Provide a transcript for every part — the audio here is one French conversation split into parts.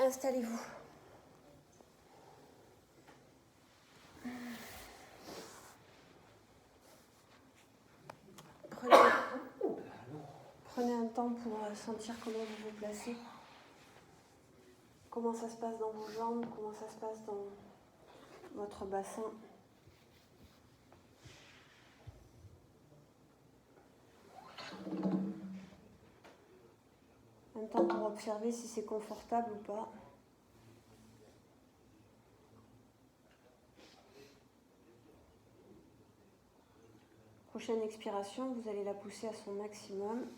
Installez-vous. Prenez un temps pour sentir comment vous vous placez. Comment ça se passe dans vos jambes, comment ça se passe dans votre bassin. Un temps pour observer si c'est confortable ou pas. Prochaine expiration, vous allez la pousser à son maximum.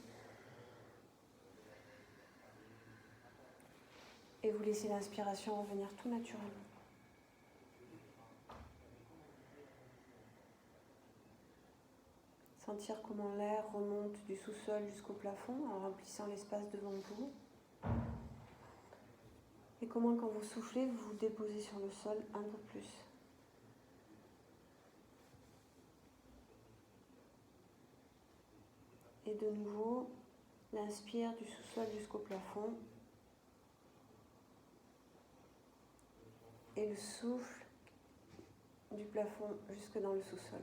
Et vous laissez l'inspiration revenir tout naturellement. Sentir comment l'air remonte du sous-sol jusqu'au plafond en remplissant l'espace devant vous. Et comment quand vous soufflez, vous vous déposez sur le sol un peu plus. Et de nouveau, l'inspire du sous-sol jusqu'au plafond. Et le souffle du plafond jusque dans le sous-sol.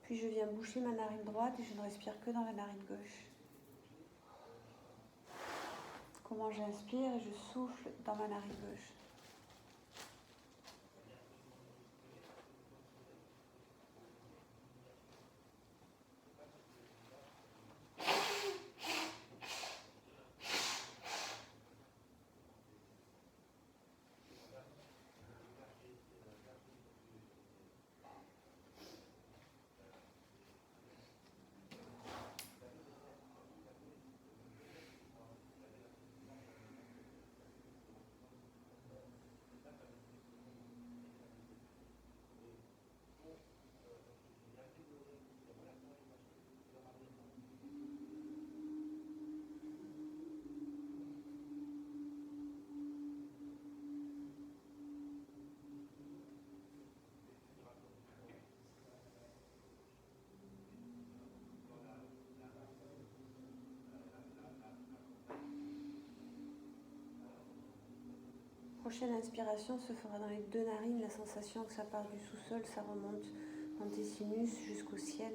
Puis je viens boucher ma narine droite et je ne respire que dans la narine gauche. Comment j'inspire et je souffle dans ma narine gauche. Prochaine inspiration se fera dans les deux narines, la sensation que ça part du sous-sol, ça remonte dans tes sinus jusqu'au ciel.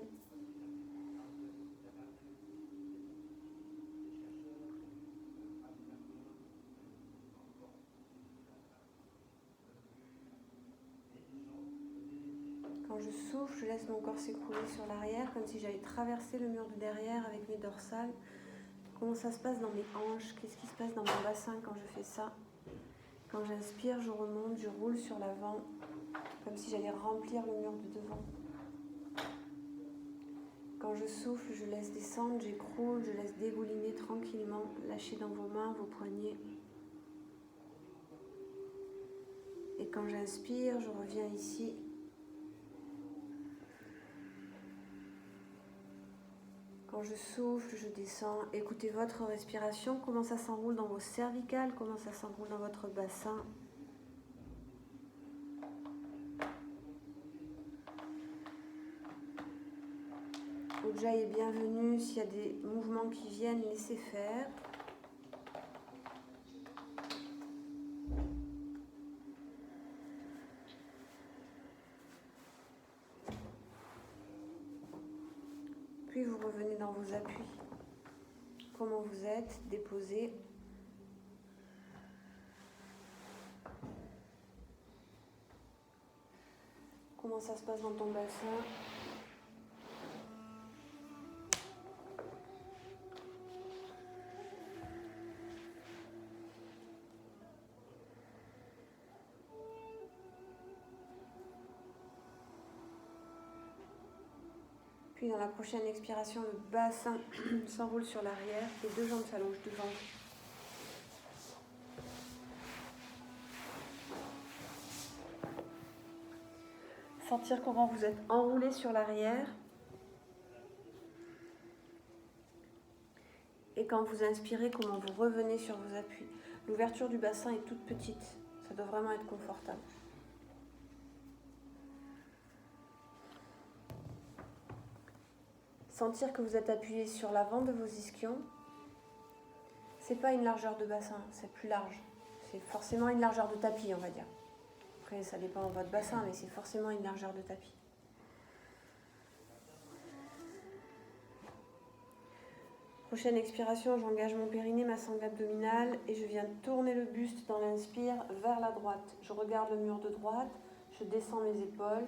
Quand je souffle, je laisse mon corps s'écrouler sur l'arrière, comme si j'allais traverser le mur de derrière avec mes dorsales. Comment ça se passe dans mes hanches? Qu'est-ce qui se passe dans mon bassin quand je fais ça? Quand j'inspire, je remonte, je roule sur l'avant, comme si j'allais remplir le mur de devant. Quand je souffle, je laisse descendre, j'écroule, je laisse dégouliner tranquillement, lâchez dans vos mains, vos poignets. Et quand j'inspire, je reviens ici. Quand je souffle, je descends. Écoutez votre respiration, comment ça s'enroule dans vos cervicales, comment ça s'enroule dans votre bassin. Ujjayi est bienvenue, s'il y a des mouvements qui viennent, laissez faire. Puis vous revenez dans vos appuis. Comment vous êtes, déposé. Comment ça se passe dans ton bassin? Puis dans la prochaine expiration, le bassin s'enroule sur l'arrière, les deux jambes s'allongent devant. Sentir comment vous êtes enroulé sur l'arrière. Et quand vous inspirez, comment vous revenez sur vos appuis. L'ouverture du bassin est toute petite, ça doit vraiment être confortable. Sentir que vous êtes appuyé sur l'avant de vos ischions. C'est pas une largeur de bassin, c'est plus large. C'est forcément une largeur de tapis, on va dire. Après, ça dépend de votre bassin, mais c'est forcément une largeur de tapis. Prochaine expiration, j'engage mon périnée, ma sangle abdominale et je viens tourner le buste dans l'inspire vers la droite. Je regarde le mur de droite, je descends mes épaules,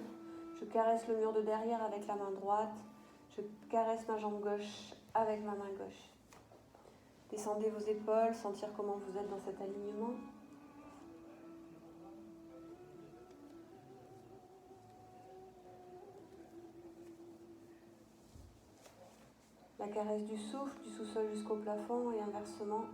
je caresse le mur de derrière avec la main droite, je caresse ma jambe gauche avec ma main gauche. Descendez vos épaules, sentir comment vous êtes dans cet alignement. La caresse du souffle, du sous-sol jusqu'au plafond et inversement.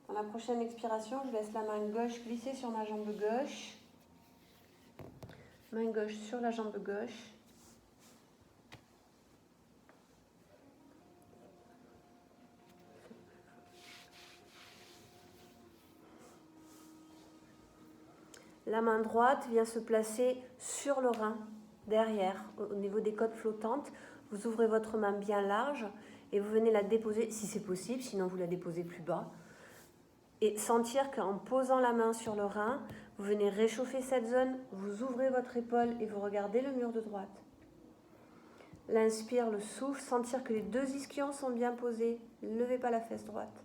Dans la prochaine expiration, je laisse la main gauche glisser sur ma jambe gauche. Main gauche sur la jambe gauche. La main droite vient se placer sur le rein, derrière, au niveau des côtes flottantes. Vous ouvrez votre main bien large et vous venez la déposer, si c'est possible, sinon vous la déposez plus bas. Et sentir qu'en posant la main sur le rein, vous venez réchauffer cette zone, vous ouvrez votre épaule et vous regardez le mur de droite. L'inspire, le souffle, sentir que les deux ischions sont bien posés, ne levez pas la fesse droite.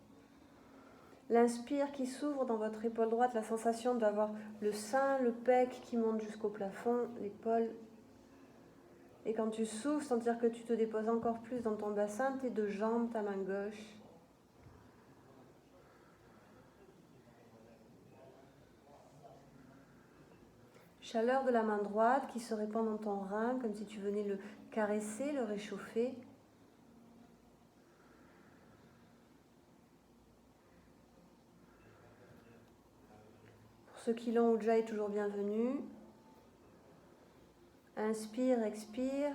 L'inspire qui s'ouvre dans votre épaule droite, la sensation d'avoir le sein, le pec qui monte jusqu'au plafond, l'épaule. Et quand tu souffles, sentir que tu te déposes encore plus dans ton bassin, tes deux jambes, ta main gauche. Chaleur de la main droite qui se répand dans ton rein, comme si tu venais le caresser, le réchauffer. Ceux qui l'ont ou déjà est toujours bienvenue. Inspire, expire.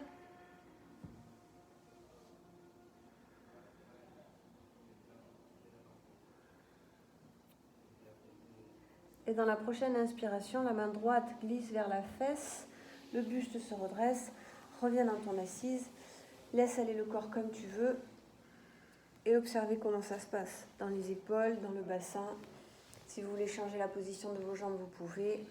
Et dans la prochaine inspiration, la main droite glisse vers la fesse, le buste se redresse, reviens dans ton assise, laisse aller le corps comme tu veux et observez comment ça se passe dans les épaules, dans le bassin. Si vous voulez changer la position de vos jambes, vous pouvez.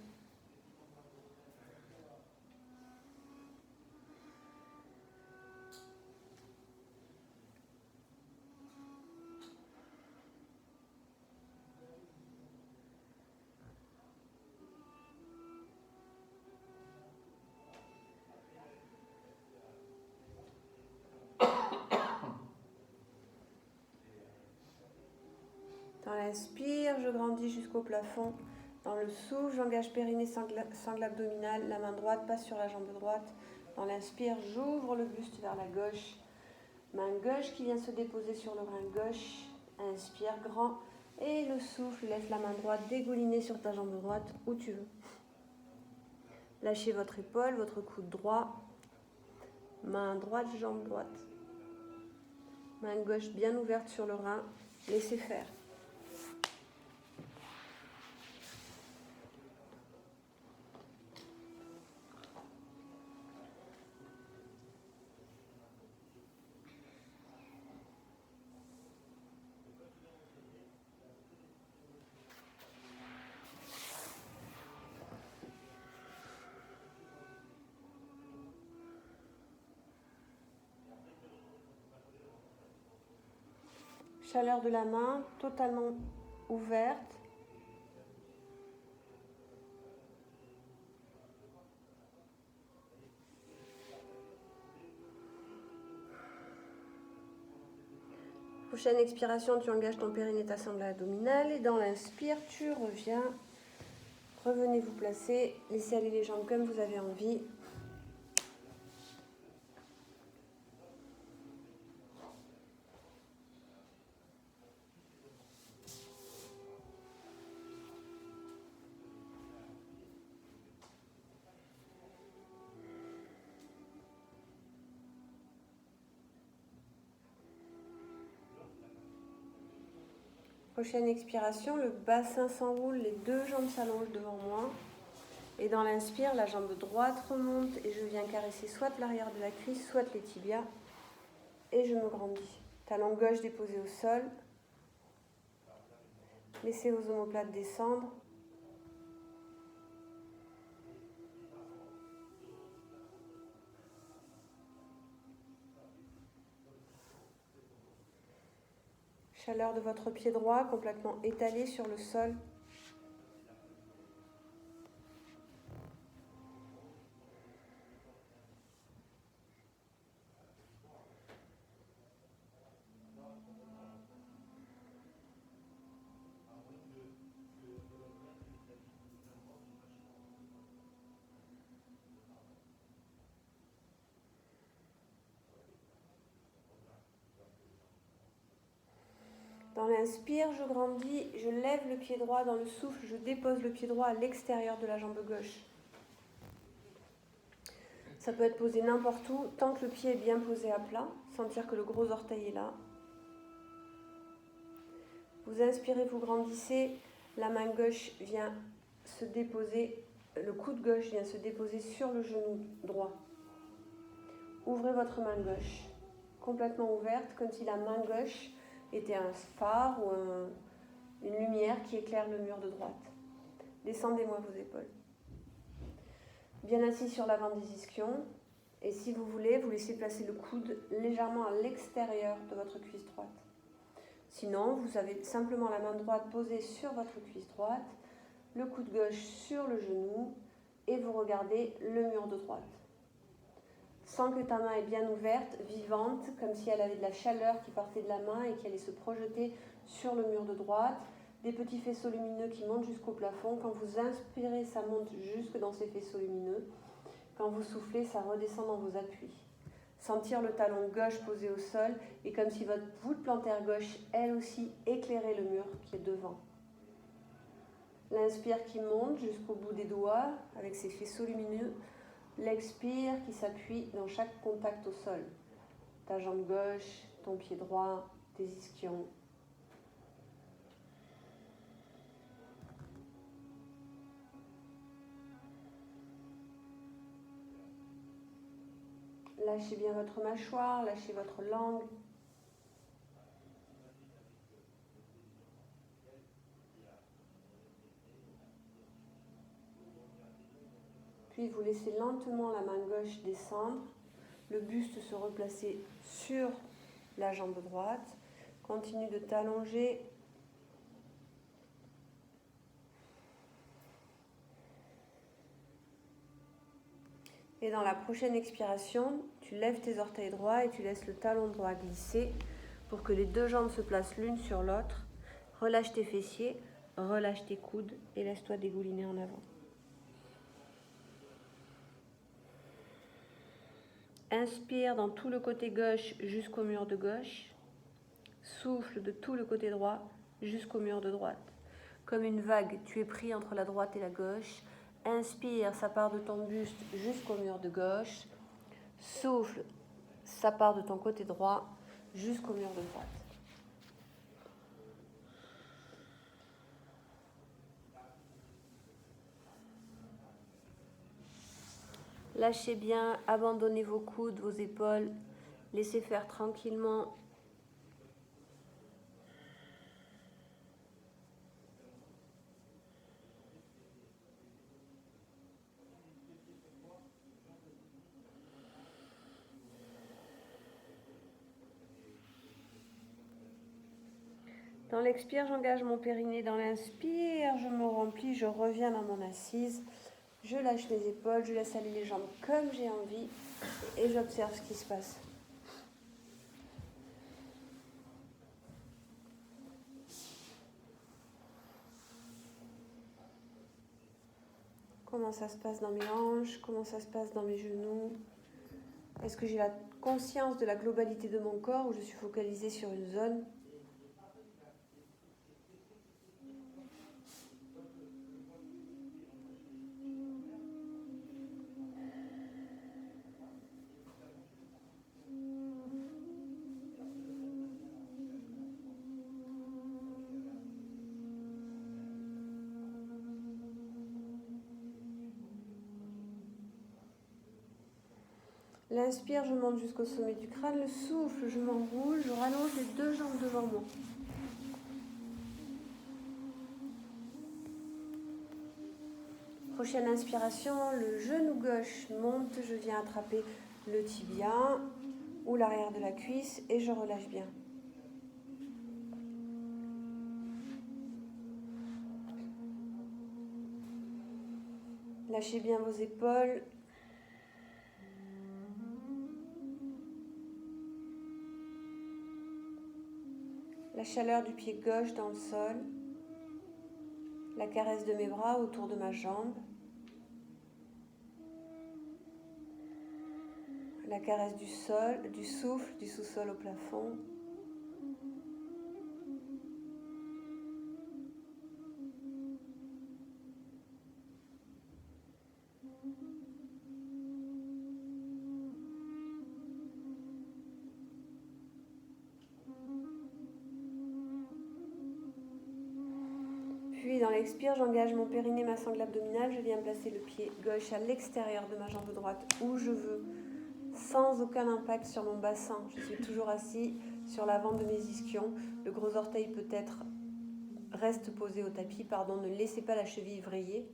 Dans l'inspire, je grandis jusqu'au plafond. Dans le souffle, j'engage périnée, sangle abdominale. La main droite passe sur la jambe droite. Dans l'inspire, j'ouvre le buste vers la gauche. Main gauche qui vient se déposer sur le rein gauche. Inspire grand. Et le souffle, laisse la main droite dégouliner sur ta jambe droite où tu veux. Lâchez votre épaule, votre coude droit. Main droite, jambe droite. Main gauche bien ouverte sur le rein. Laissez faire. Chaleur de la main, totalement ouverte. Prochaine expiration, tu engages ton périnée, ta sangle abdominale. Et dans l'inspire, tu reviens. Revenez vous placer. Laissez aller les jambes comme vous avez envie. Prochaine expiration, le bassin s'enroule, les deux jambes s'allongent devant moi. Et dans l'inspire, la jambe droite remonte et je viens caresser soit l'arrière de la cuisse, soit les tibias. Et je me grandis. Talon gauche déposé au sol. Laissez vos omoplates descendre. Chaleur de votre pied droit complètement étalé sur le sol. Dans l'inspire, je grandis, je lève le pied droit dans le souffle, je dépose le pied droit à l'extérieur de la jambe gauche. Ça peut être posé n'importe où, tant que le pied est bien posé à plat, sentir que le gros orteil est là. Vous inspirez, vous grandissez, la main gauche vient se déposer, le coude gauche vient se déposer sur le genou droit. Ouvrez votre main gauche, complètement ouverte, comme si la main gauche était un phare ou une lumière qui éclaire le mur de droite. Descendez-moi vos épaules. Bien assis sur l'avant des ischions. Et si vous voulez, vous laissez placer le coude légèrement à l'extérieur de votre cuisse droite. Sinon, vous avez simplement la main droite posée sur votre cuisse droite, le coude gauche sur le genou et vous regardez le mur de droite. Sens que ta main est bien ouverte, vivante, comme si elle avait de la chaleur qui partait de la main et qui allait se projeter sur le mur de droite. Des petits faisceaux lumineux qui montent jusqu'au plafond. Quand vous inspirez, ça monte jusque dans ces faisceaux lumineux. Quand vous soufflez, ça redescend dans vos appuis. Sentir le talon gauche posé au sol et comme si votre voûte plantaire gauche, elle aussi, éclairait le mur qui est devant. L'inspire qui monte jusqu'au bout des doigts avec ses faisceaux lumineux. L'expire qui s'appuie dans chaque contact au sol. Ta jambe gauche, ton pied droit, tes ischions. Lâchez bien votre mâchoire, lâchez votre langue. Puis vous laissez lentement la main gauche descendre, le buste se replacer sur la jambe droite. Continue de t'allonger. Et dans la prochaine expiration, tu lèves tes orteils droits et tu laisses le talon droit glisser pour que les deux jambes se placent l'une sur l'autre. Relâche tes fessiers, relâche tes coudes et laisse-toi dégouliner en avant. Inspire dans tout le côté gauche jusqu'au mur de gauche. Souffle de tout le côté droit jusqu'au mur de droite. Comme une vague, tu es pris entre la droite et la gauche. Inspire, ça part de ton buste jusqu'au mur de gauche. Souffle, ça part de ton côté droit jusqu'au mur de droite. Lâchez bien, abandonnez vos coudes, vos épaules. Laissez faire tranquillement. Dans l'expire, j'engage mon périnée. Dans l'inspire, je me remplis, je reviens dans mon assise. Je lâche mes épaules, je laisse aller les jambes comme j'ai envie et j'observe ce qui se passe. Comment ça se passe dans mes hanches? Comment ça se passe dans mes genoux? Est-ce que j'ai la conscience de la globalité de mon corps ou je suis focalisée sur une zone? L'inspire, je monte jusqu'au sommet du crâne. Le souffle, je m'enroule, je rallonge les deux jambes devant moi. Prochaine inspiration, le genou gauche monte, je viens attraper le tibia ou l'arrière de la cuisse et je relâche bien. Lâchez bien vos épaules. La chaleur du pied gauche dans le sol. La caresse de mes bras autour de ma jambe. La caresse du sol, du souffle, du sous-sol au plafond. Puis dans l'expire, j'engage mon périnée, ma sangle abdominale. Je viens placer le pied gauche à l'extérieur de ma jambe droite où je veux, sans aucun impact sur mon bassin. Je suis toujours assis sur l'avant de mes ischions. Le gros orteil peut-être reste posé au tapis. Pardon, ne laissez pas la cheville vriller.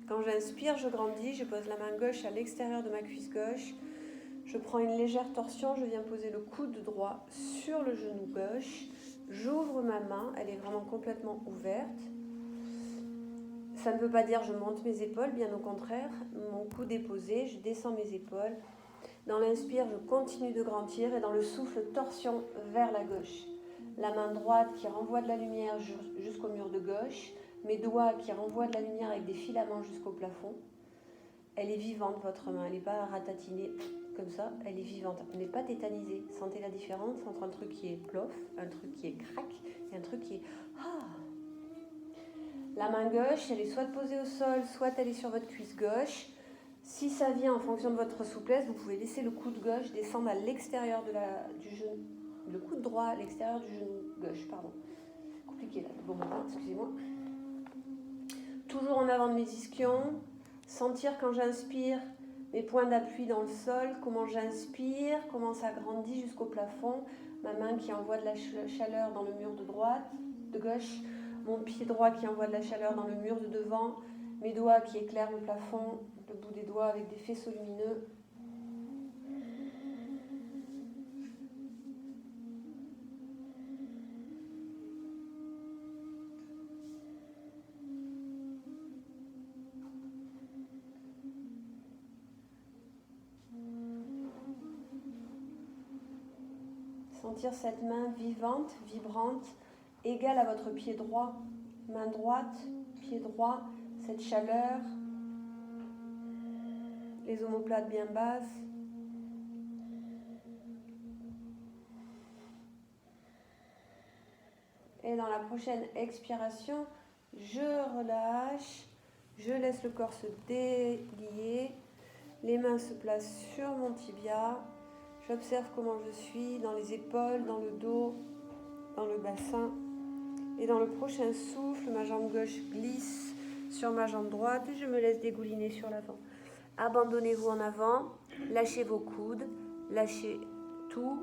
Quand j'inspire, je grandis. Je pose la main gauche à l'extérieur de ma cuisse gauche. Je prends une légère torsion. Je viens poser le coude droit sur le genou gauche. J'ouvre ma main. Elle est vraiment complètement ouverte. Ça ne veut pas dire je monte mes épaules, bien au contraire. Mon coude est posé, je descends mes épaules. Dans l'inspire, je continue de grandir et dans le souffle, torsion vers la gauche. La main droite qui renvoie de la lumière jusqu'au mur de gauche. Mes doigts qui renvoient de la lumière avec des filaments jusqu'au plafond. Elle est vivante, votre main. Elle n'est pas ratatinée comme ça. Elle est vivante. Elle n'est pas tétanisée. Sentez la différence entre un truc qui est plof, un truc qui est crac et un truc qui est... Ah. La main gauche, elle est soit posée au sol, soit elle est sur votre cuisse gauche. Si ça vient en fonction de votre souplesse, vous pouvez laisser le coude gauche descendre à l'extérieur du genou. Le coude droit à l'extérieur du genou gauche, pardon. Compliqué là, bon matin, excusez-moi. Toujours en avant de mes ischions. Sentir quand j'inspire mes points d'appui dans le sol, comment j'inspire, comment ça grandit jusqu'au plafond. Ma main qui envoie de la chaleur dans le mur de droite, de gauche. Mon pied droit qui envoie de la chaleur dans le mur de devant. Mes doigts qui éclairent le plafond, le bout des doigts avec des faisceaux lumineux. Sentir cette main vivante, vibrante, égale à votre pied droit. Main droite, pied droit, cette chaleur. Les omoplates bien basses. Et dans la prochaine expiration, je relâche. Je laisse le corps se délier. Les mains se placent sur mon tibia. J'observe comment je suis dans les épaules, dans le dos, dans le bassin. Et dans le prochain souffle, ma jambe gauche glisse sur ma jambe droite et je me laisse dégouliner sur l'avant. Abandonnez-vous en avant, lâchez vos coudes, lâchez tout.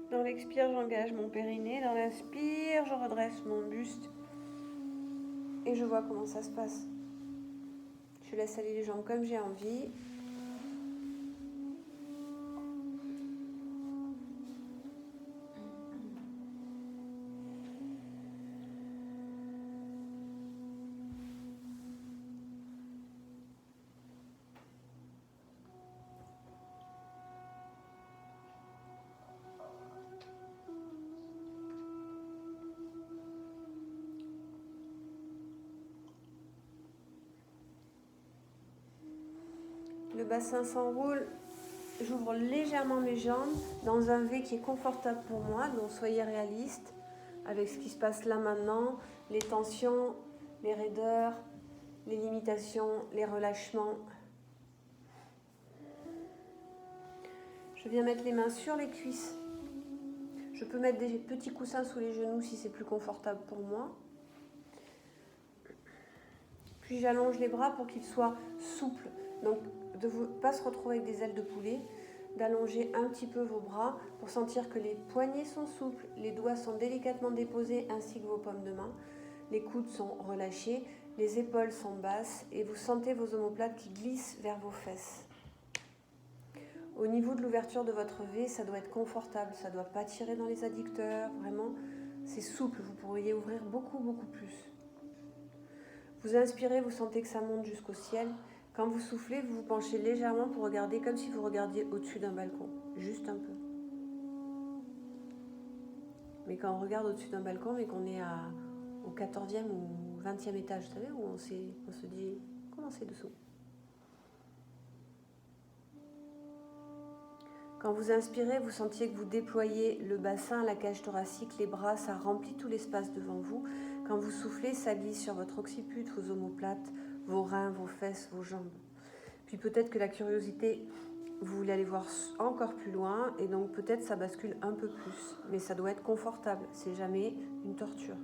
Dans l'expire, j'engage mon périnée. Dans l'inspire, je redresse mon buste. Et je vois comment ça se passe. Je laisse aller les jambes comme j'ai envie. Le bassin s'enroule. J'ouvre légèrement mes jambes dans un V qui est confortable pour moi, donc soyez réaliste avec ce qui se passe là maintenant, les tensions, les raideurs, les limitations, les relâchements. Je viens mettre les mains sur les cuisses. Je peux mettre des petits coussins sous les genoux si c'est plus confortable pour moi. Puis j'allonge les bras pour qu'ils soient souples. Donc de ne pas se retrouver avec des ailes de poulet, d'allonger un petit peu vos bras pour sentir que les poignets sont souples, les doigts sont délicatement déposés ainsi que vos paumes de main, les coudes sont relâchés, les épaules sont basses et vous sentez vos omoplates qui glissent vers vos fesses. Au niveau de l'ouverture de votre V, ça doit être confortable, ça ne doit pas tirer dans les adducteurs, vraiment c'est souple, vous pourriez ouvrir beaucoup plus. Vous inspirez, vous sentez que ça monte jusqu'au ciel. Quand vous soufflez, vous vous penchez légèrement pour regarder comme si vous regardiez au-dessus d'un balcon, juste un peu. Mais quand on regarde au-dessus d'un balcon, mais qu'on est au 14e ou 20e étage, vous savez, où on se dit comment c'est dessous. Quand vous inspirez, vous sentiez que vous déployez le bassin, la cage thoracique, les bras, ça remplit tout l'espace devant vous. Quand vous soufflez, ça glisse sur votre occiput, vos omoplates, vos reins, vos fesses, vos jambes. Puis peut-être que la curiosité, vous voulez aller voir encore plus loin et donc peut-être ça bascule un peu plus. Mais ça doit être confortable, c'est jamais une torture.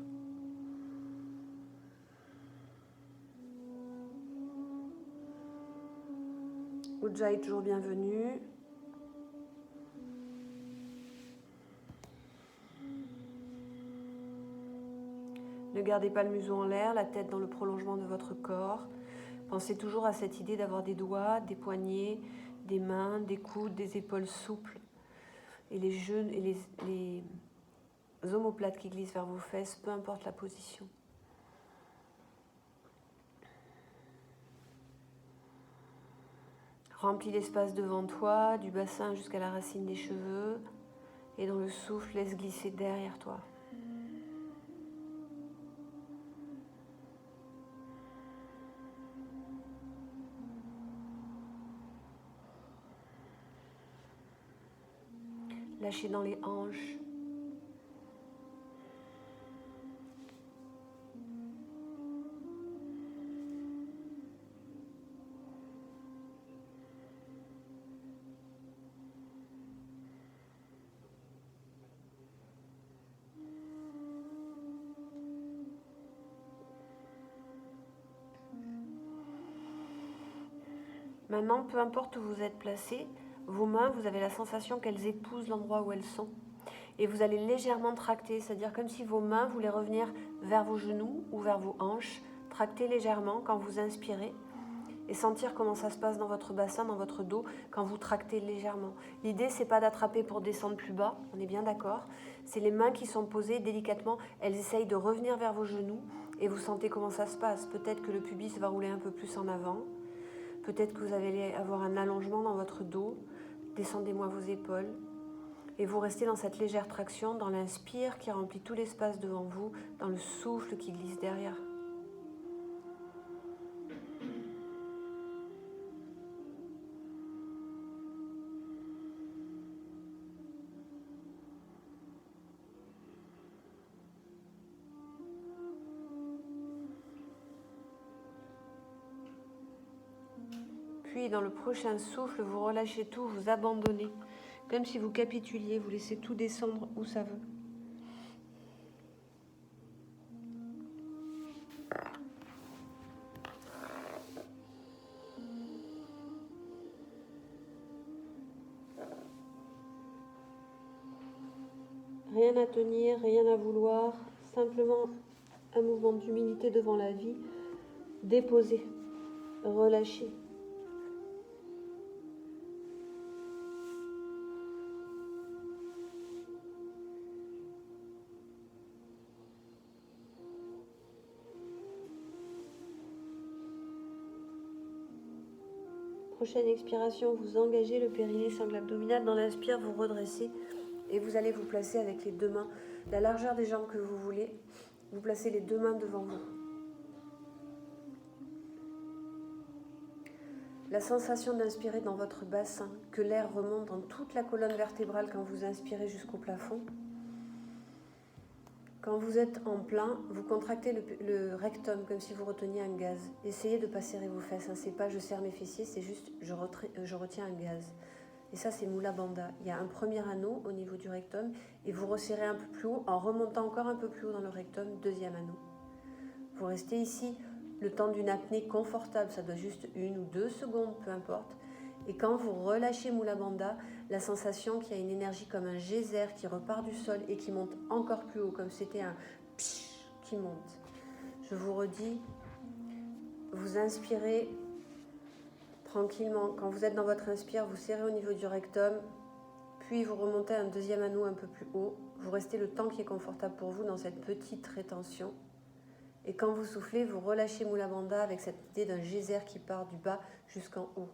Ujjayi est toujours bienvenue. Ne gardez pas le museau en l'air, la tête dans le prolongement de votre corps. Pensez toujours à cette idée d'avoir des doigts, des poignets, des mains, des coudes, des épaules souples et les genoux et les omoplates qui glissent vers vos fesses, peu importe la position. Remplis l'espace devant toi, du bassin jusqu'à la racine des cheveux et dans le souffle, laisse glisser derrière toi. Lâchez dans les hanches. Maintenant, peu importe où vous êtes placé, vos mains, vous avez la sensation qu'elles épousent l'endroit où elles sont. Et vous allez légèrement tracter, c'est-à-dire comme si vos mains voulaient revenir vers vos genoux ou vers vos hanches. Tractez légèrement quand vous inspirez et sentir comment ça se passe dans votre bassin, dans votre dos, quand vous tractez légèrement. L'idée, c'est pas d'attraper pour descendre plus bas, on est bien d'accord. C'est les mains qui sont posées délicatement, elles essayent de revenir vers vos genoux et vous sentez comment ça se passe. Peut-être que le pubis va rouler un peu plus en avant. Peut-être que vous allez avoir un allongement dans votre dos. Descendez-moi vos épaules. Et vous restez dans cette légère traction, dans l'inspire qui remplit tout l'espace devant vous, dans le souffle qui glisse derrière. Puis dans le prochain souffle, vous relâchez tout, vous abandonnez, comme si vous capituliez, vous laissez tout descendre où ça veut. Rien à tenir, rien à vouloir, simplement un mouvement d'humilité devant la vie, déposer, relâcher. Prochaine expiration, vous engagez le périnée, sangle abdominal. Dans l'inspire, vous redressez et vous allez vous placer avec les deux mains, la largeur des jambes que vous voulez. Vous placez les deux mains devant vous. La sensation d'inspirer dans votre bassin, que l'air remonte dans toute la colonne vertébrale quand vous inspirez jusqu'au plafond. Quand vous êtes en plein, vous contractez le rectum comme si vous reteniez un gaz. Essayez de ne pas serrer vos fesses. Hein. C'est pas je serre mes fessiers, c'est juste je retiens un gaz. Et ça, c'est Mula Bandha. Il y a un premier anneau au niveau du rectum et vous resserrez un peu plus haut en remontant encore un peu plus haut dans le rectum, deuxième anneau. Vous restez ici le temps d'une apnée confortable. Ça doit juste 1 ou 2 secondes, peu importe. Et quand vous relâchez Mula Bandha, la sensation qu'il y a une énergie comme un geyser qui repart du sol et qui monte encore plus haut, comme c'était un psh qui monte. Je vous redis, vous inspirez tranquillement. Quand vous êtes dans votre inspire, vous serrez au niveau du rectum, puis vous remontez un deuxième anneau un peu plus haut. Vous restez le temps qui est confortable pour vous dans cette petite rétention. Et quand vous soufflez, vous relâchez Mula Bandha avec cette idée d'un geyser qui part du bas jusqu'en haut.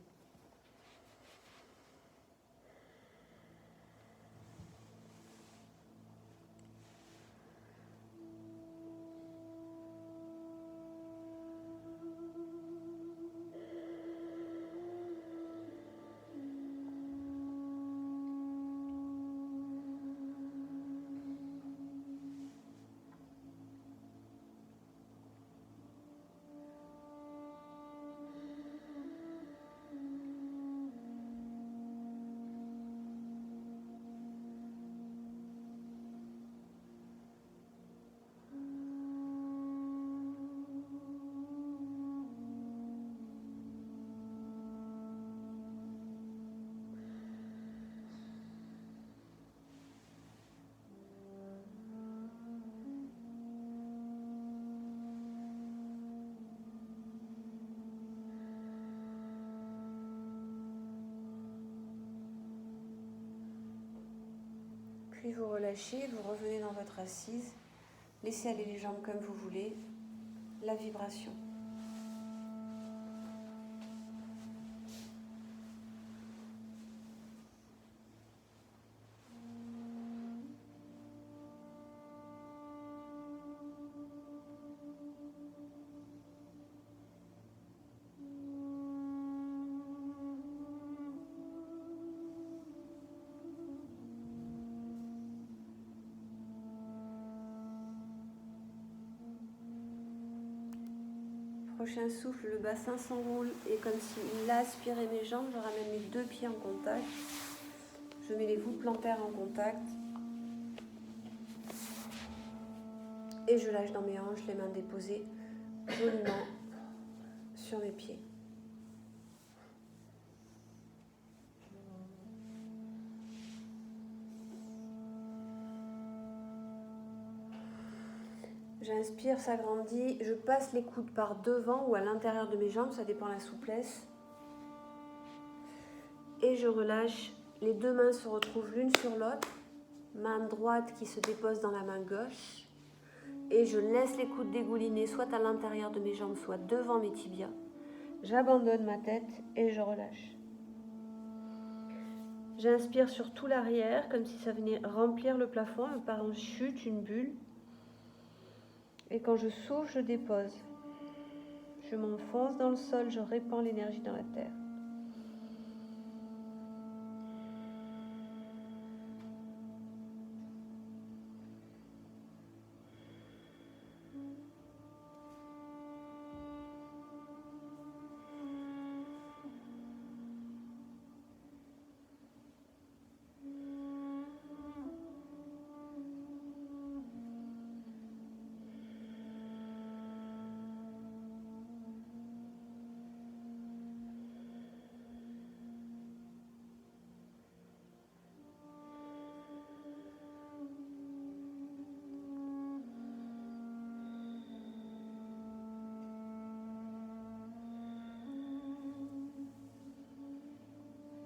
Puis vous relâchez, vous revenez dans votre assise, laissez aller les jambes comme vous voulez, la vibration. Prochain souffle, le bassin s'enroule et comme s'il aspirait mes jambes, je ramène mes 2 pieds en contact. Je mets les voûtes plantaires en contact. Et je lâche dans mes hanches, les mains déposées joliment sur mes pieds. J'inspire, ça grandit. Je passe les coudes par devant ou à l'intérieur de mes jambes, ça dépend de la souplesse. Et je relâche. Les 2 mains se retrouvent l'une sur l'autre. Main droite qui se dépose dans la main gauche. Et je laisse les coudes dégouliner, soit à l'intérieur de mes jambes, soit devant mes tibias. J'abandonne ma tête et je relâche. J'inspire sur tout l'arrière, comme si ça venait remplir le plafond, par une chute, une bulle. Et quand je souffle, je dépose. Je m'enfonce dans le sol, je répands l'énergie dans la terre.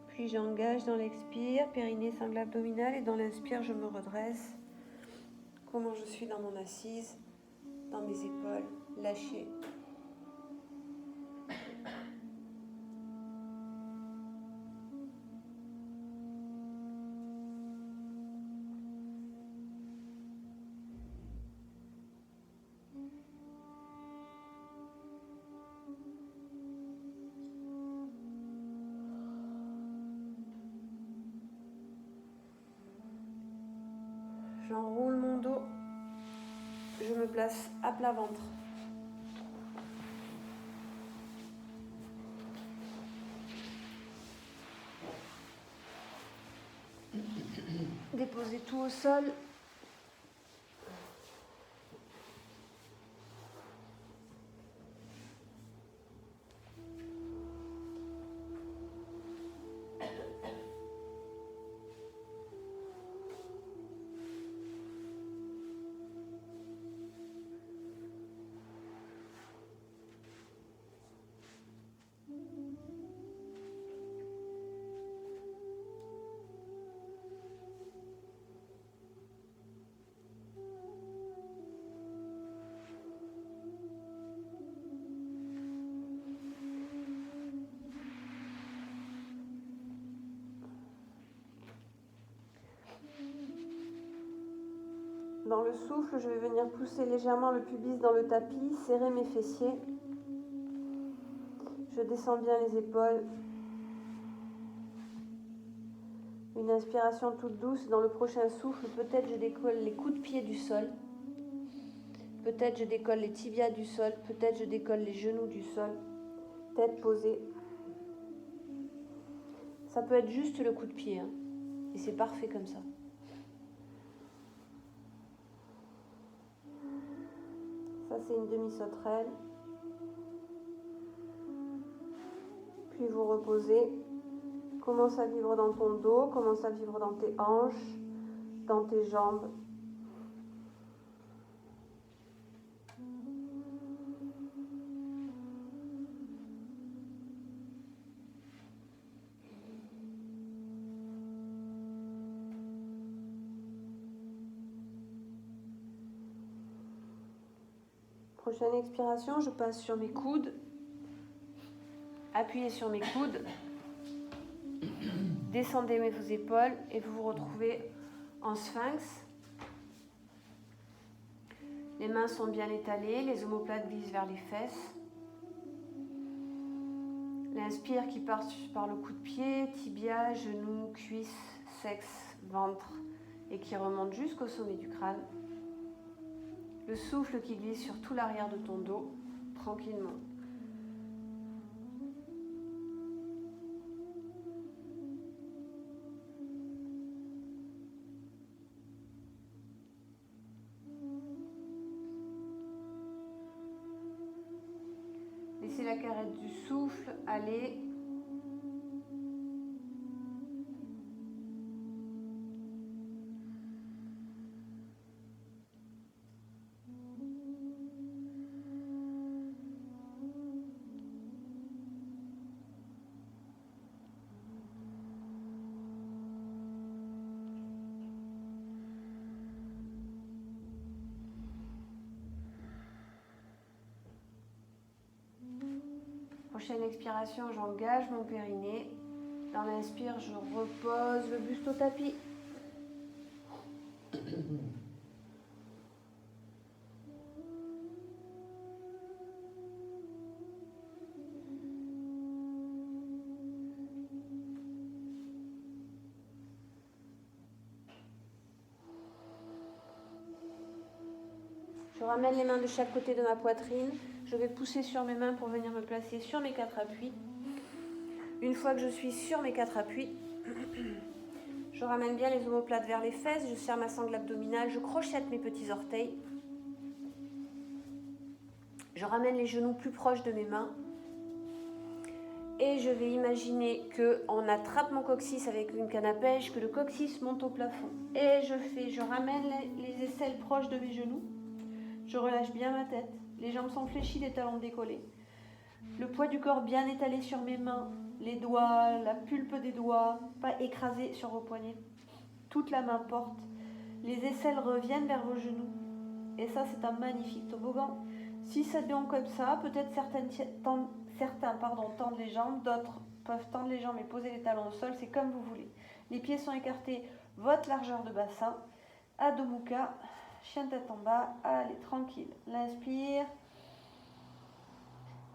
Puis j'engage dans l'expire, périnée, sangle abdominal, et dans l'inspire, je me redresse. Comment je suis dans mon assise, dans mes épaules, lâchées. J'enroule mon dos. Je me place à plat ventre. Déposez tout au sol. Dans le souffle, je vais venir pousser légèrement le pubis dans le tapis, serrer mes fessiers. Je descends bien les épaules. Une inspiration toute douce. Dans le prochain souffle, peut-être je décolle les coups de pied du sol. Peut-être je décolle les tibias du sol. Peut-être je décolle les genoux du sol. Tête posée. Ça peut être juste le coup de pied, hein. Et c'est parfait comme ça. Ça, c'est une demi-sauterelle. Puis vous reposez. Commence à vivre dans ton dos, commence à vivre dans tes hanches, dans tes jambes. Prochaine expiration, je passe sur mes coudes. Appuyez sur mes coudes. Descendez vos épaules et vous vous retrouvez en sphinx. Les mains sont bien étalées, les omoplates glissent vers les fesses. L'inspire qui part par le coup de pied, tibia, genoux, cuisses, sexe, ventre et qui remonte jusqu'au sommet du crâne. Le souffle qui glisse sur tout l'arrière de ton dos, tranquillement. Laissez la carrette du souffle aller. Prochaine expiration, j'engage mon périnée. Dans l'inspire, je repose le buste au tapis. Je ramène les mains de chaque côté de ma poitrine. Je vais pousser sur mes mains pour venir me placer sur mes 4 appuis. Une fois que je suis sur mes 4 appuis, je ramène bien les omoplates vers les fesses. Je serre ma sangle abdominale. Je crochette mes petits orteils. Je ramène les genoux plus proches de mes mains. Et je vais imaginer qu'on attrape mon coccyx avec une canne à pêche, que le coccyx monte au plafond. Et je ramène les aisselles proches de mes genoux. Je relâche bien ma tête. Les jambes sont fléchies, les talons décollés. Le poids du corps bien étalé sur mes mains, les doigts, la pulpe des doigts, pas écrasés sur vos poignets. Toute la main porte. Les aisselles reviennent vers vos genoux. Et ça, c'est un magnifique toboggan. Si c'est bon comme ça, peut-être certains tendent les jambes, d'autres peuvent tendre les jambes et poser les talons au sol, c'est comme vous voulez. Les pieds sont écartés, votre largeur de bassin. Adho Mukha, chien tête en bas, allez, tranquille. L'inspire.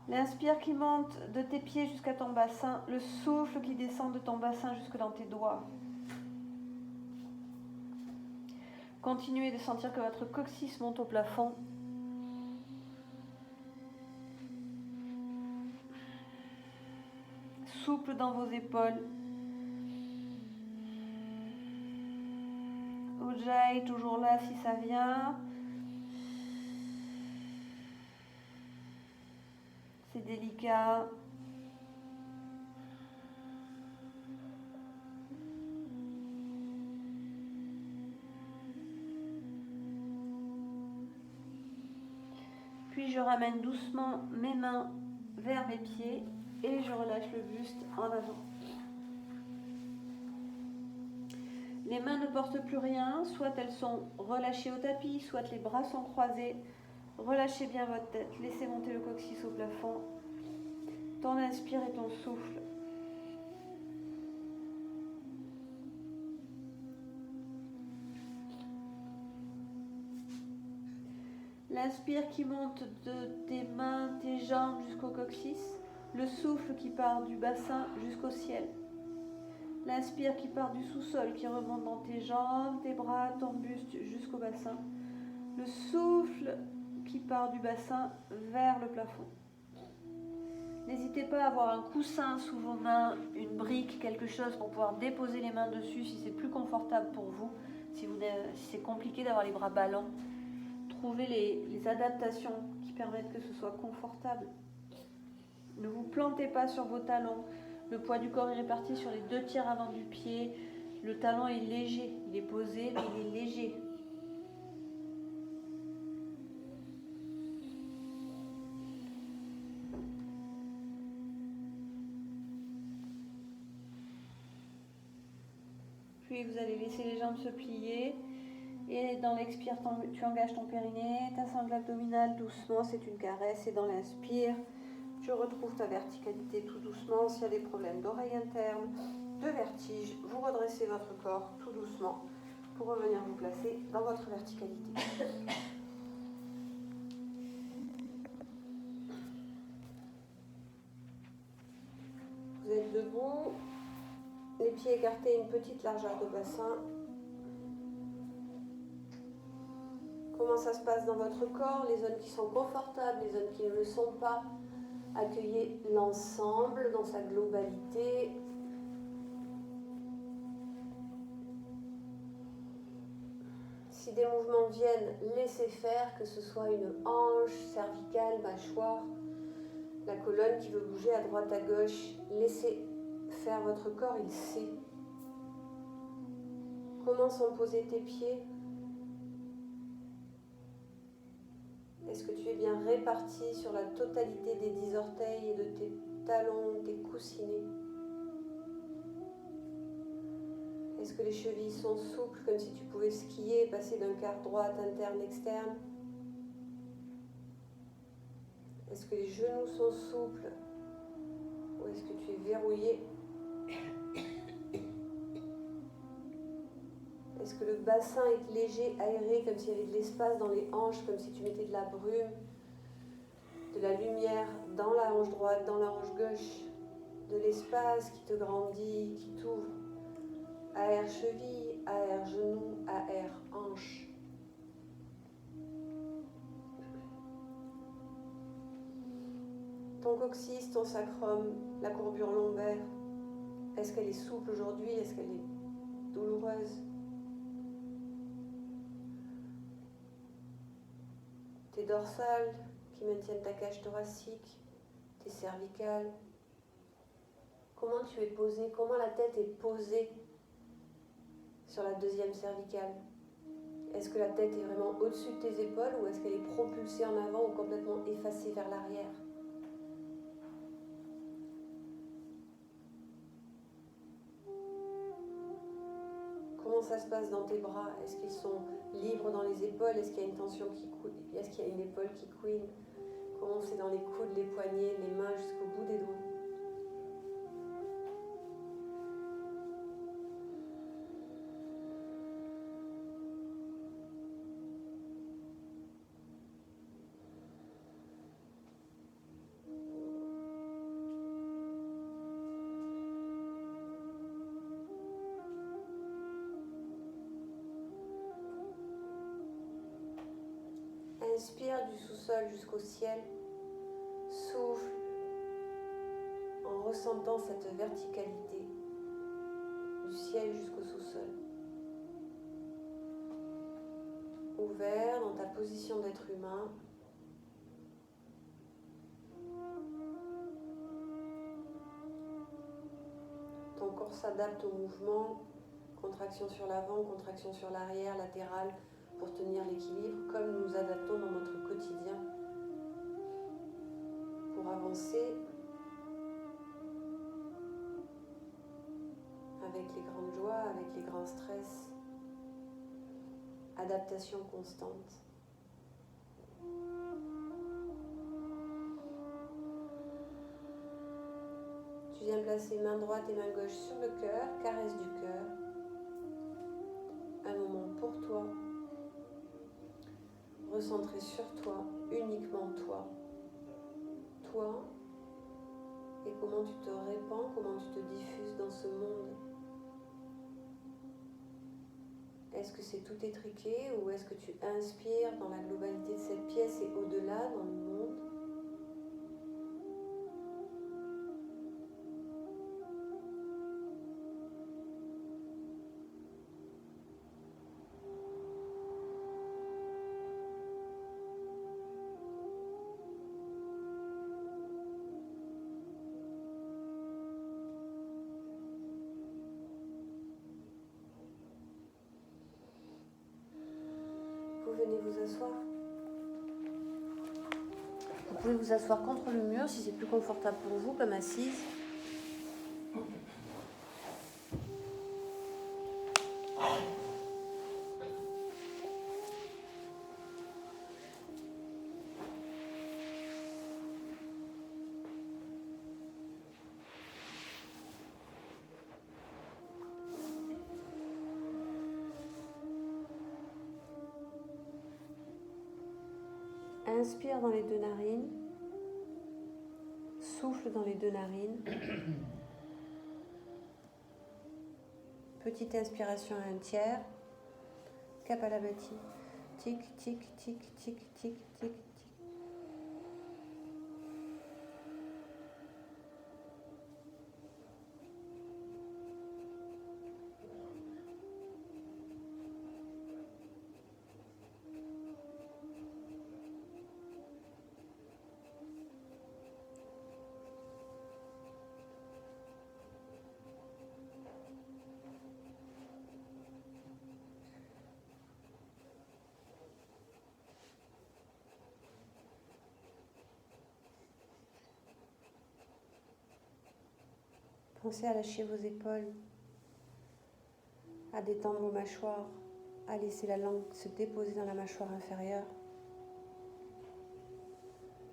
L'inspire qui monte de tes pieds jusqu'à ton bassin, le souffle qui descend de ton bassin jusque dans tes doigts. Continuez de sentir que votre coccyx monte au plafond. Souple dans vos épaules. Ujjayi, toujours là si ça vient. C'est délicat. Puis je ramène doucement mes mains vers mes pieds et je relâche le buste en avant. Les mains ne portent plus rien, soit elles sont relâchées au tapis, soit les bras sont croisés. Relâchez bien votre tête, laissez monter le coccyx au plafond. Ton inspire et ton souffle. L'inspire qui monte de tes mains, tes jambes jusqu'au coccyx. Le souffle qui part du bassin jusqu'au ciel. L'inspire qui part du sous-sol, qui remonte dans tes jambes, tes bras, ton buste jusqu'au bassin. Le souffle qui part du bassin vers le plafond. N'hésitez pas à avoir un coussin sous vos mains, une brique, quelque chose pour pouvoir déposer les mains dessus si c'est plus confortable pour vous, si c'est compliqué d'avoir les bras ballants. Trouvez les adaptations qui permettent que ce soit confortable. Ne vous plantez pas sur vos talons. Le poids du corps est réparti sur les 2 tiers avant du pied. Le talon est léger. Il est posé, mais il est léger. Puis vous allez laisser les jambes se plier. Et dans l'expire, tu engages ton périnée, ta sangle abdominale doucement, c'est une caresse. Et dans l'inspire, tu retrouves ta verticalité tout doucement. S'il y a des problèmes d'oreille interne, de vertige, vous redressez votre corps tout doucement pour revenir vous placer dans votre verticalité. Vous êtes debout, les pieds écartés, une petite largeur de bassin. Comment ça se passe dans votre corps? Les zones qui sont confortables, les zones qui ne le sont pas. Accueillez l'ensemble dans sa globalité. Si des mouvements viennent, laissez faire, que ce soit une hanche, cervicale, mâchoire, la colonne qui veut bouger à droite, à gauche. Laissez faire votre corps, il sait. Comment sont posés tes pieds? Est-ce que tu es bien réparti sur la totalité des 10 orteils et de tes talons, tes coussinets? Est-ce que les chevilles sont souples, comme si tu pouvais skier et passer d'un quart droite, interne, externe? Est-ce que les genoux sont souples ou est-ce que tu es verrouillé? Est-ce que le bassin est léger, aéré, comme s'il y avait de l'espace dans les hanches, comme si tu mettais de la brume, de la lumière dans la hanche droite, dans la hanche gauche, de l'espace qui te grandit, qui t'ouvre? AR cheville, AR genou, AR hanche. Ton coccyx, ton sacrum, la courbure lombaire, est-ce qu'elle est souple aujourd'hui? Est-ce qu'elle est douloureuse? Tes dorsales qui maintiennent ta cage thoracique, tes cervicales. Comment tu es posé? Comment la tête est posée sur la deuxième cervicale? Est-ce que la tête est vraiment au-dessus de tes épaules ou est-ce qu'elle est propulsée en avant ou complètement effacée vers l'arrière? Comment ça se passe dans tes bras? Est-ce qu'ils sont libres dans les épaules? Est-ce qu'il y a une tension qui coule? Est-ce qu'il y a une épaule qui couine? Comment c'est dans les coudes, les poignets, les mains jusqu'au bout des doigts? Inspire du sous-sol jusqu'au ciel. Souffle en ressentant cette verticalité du ciel jusqu'au sous-sol. Ouvert dans ta position d'être humain. Ton corps s'adapte au mouvement, contraction sur l'avant, contraction sur l'arrière, latérale, pour tenir l'équilibre, comme nous nous adaptons dans notre quotidien pour avancer avec les grandes joies, avec les grands stress. Adaptation constante. Tu viens placer main droite et main gauche sur le cœur, caresse du cœur. Un moment pour toi. Recentrer sur toi, uniquement toi. Toi et comment tu te répands, comment tu te diffuses dans ce monde. Est-ce que c'est tout étriqué ou est-ce que tu inspires dans la globalité de cette pièce et au-delà dans le monde ? Vous venez vous asseoir. Vous pouvez vous asseoir contre le mur si c'est plus confortable pour vous, comme assise. Inspire dans les deux narines. Souffle dans les deux narines. Petite inspiration à un tiers. Kapalabhati. Tic, tic, tic, tic, tic, tic, tic. Pensez à lâcher vos épaules, à détendre vos mâchoires, à laisser la langue se déposer dans la mâchoire inférieure.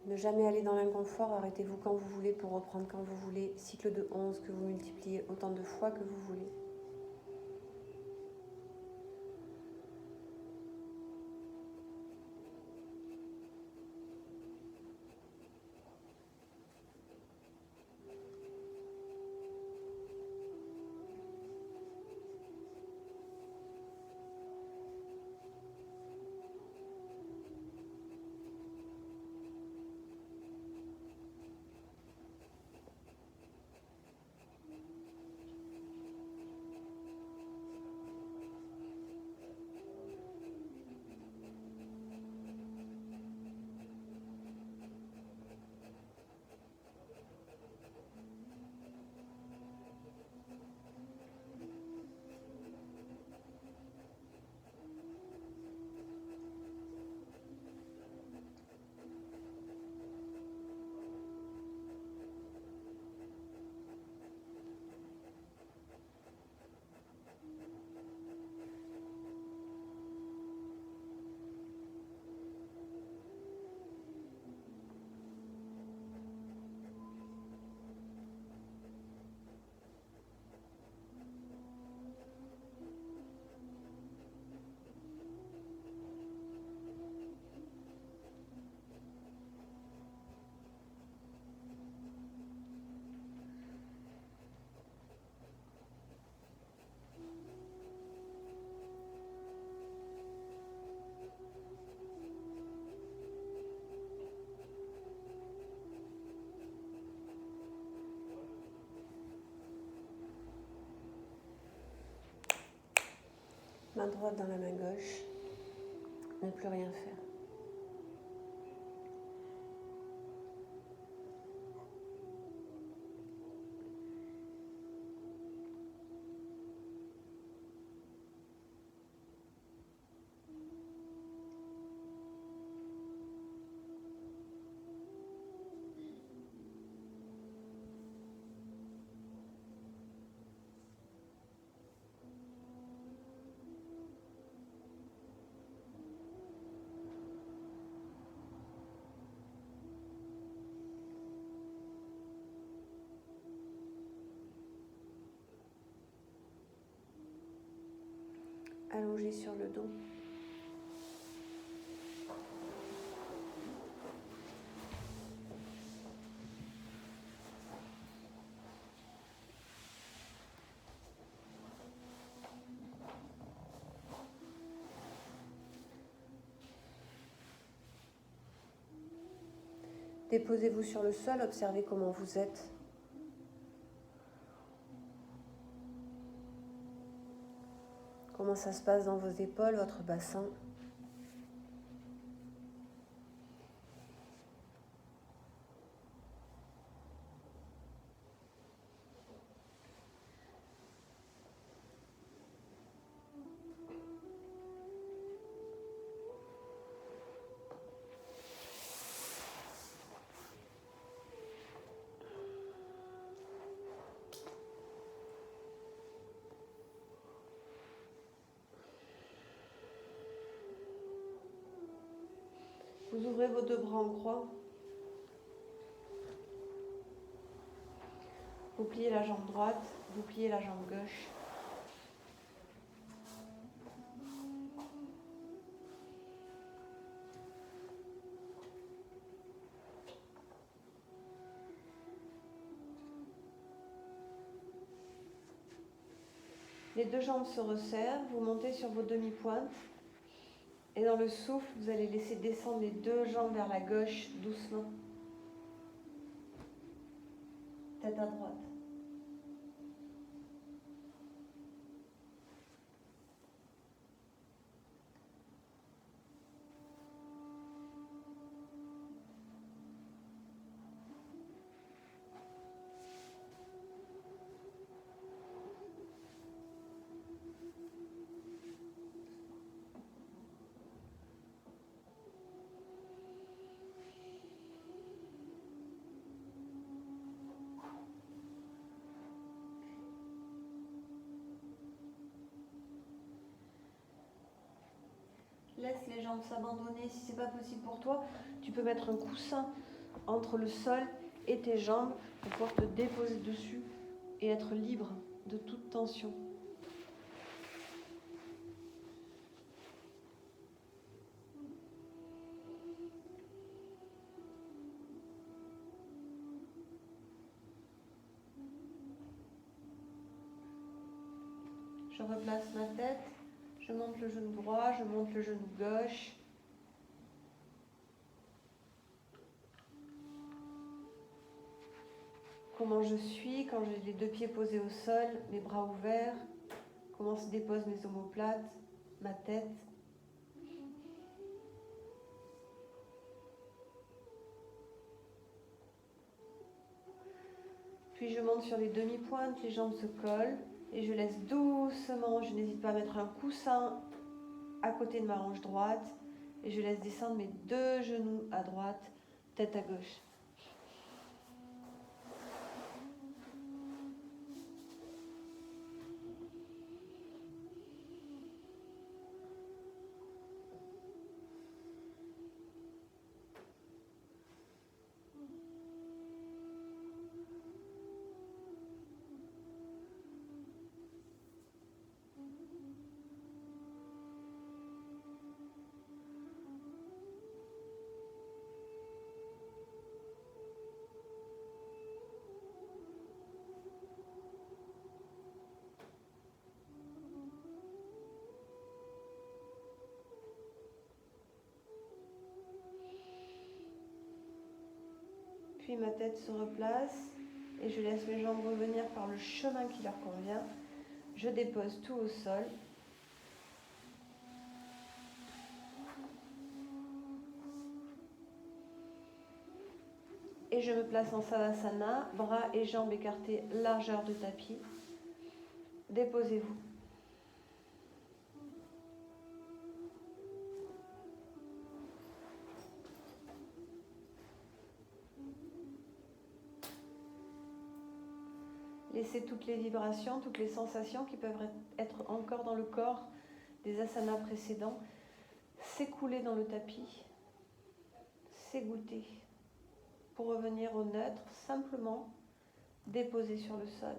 Ne jamais aller dans l'inconfort, arrêtez-vous quand vous voulez pour reprendre quand vous voulez. Cycle de 11 que vous multipliez autant de fois que vous voulez. main droite dans la main gauche. Ne plus rien faire. Allongé sur le dos. Déposez-vous sur le sol, observez comment vous êtes. Comment ça se passe dans vos épaules, votre bassin. Vous ouvrez vos deux bras en croix. Vous pliez la jambe droite, vous pliez la jambe gauche. Les deux jambes se resserrent, vous montez sur vos demi-pointes. Et dans le souffle, vous allez laisser descendre les deux jambes vers la gauche, doucement. Tête à droite. Laisse les jambes s'abandonner. Si ce n'est pas possible pour toi, tu peux mettre un coussin entre le sol et tes jambes pour pouvoir te déposer dessus et être libre de toute tension. Je replace ma tête. Je monte le genou droit, je monte le genou gauche. Comment je suis quand j'ai les deux pieds posés au sol, les bras ouverts. Comment se déposent mes omoplates, ma tête. Puis je monte sur les demi-pointes, les jambes se collent. Et je laisse doucement, je n'hésite pas à mettre un coussin à côté de ma hanche droite. Et je laisse descendre mes deux genoux à droite, tête à gauche. Puis ma tête se replace et je laisse mes jambes revenir par le chemin qui leur convient. Je dépose tout au sol. Et je me place en Savasana, bras et jambes écartés, largeur de tapis. Déposez-vous. Laissez toutes les vibrations, toutes les sensations qui peuvent être encore dans le corps des asanas précédents s'écouler dans le tapis, s'égoutter pour revenir au neutre, simplement déposer sur le sol.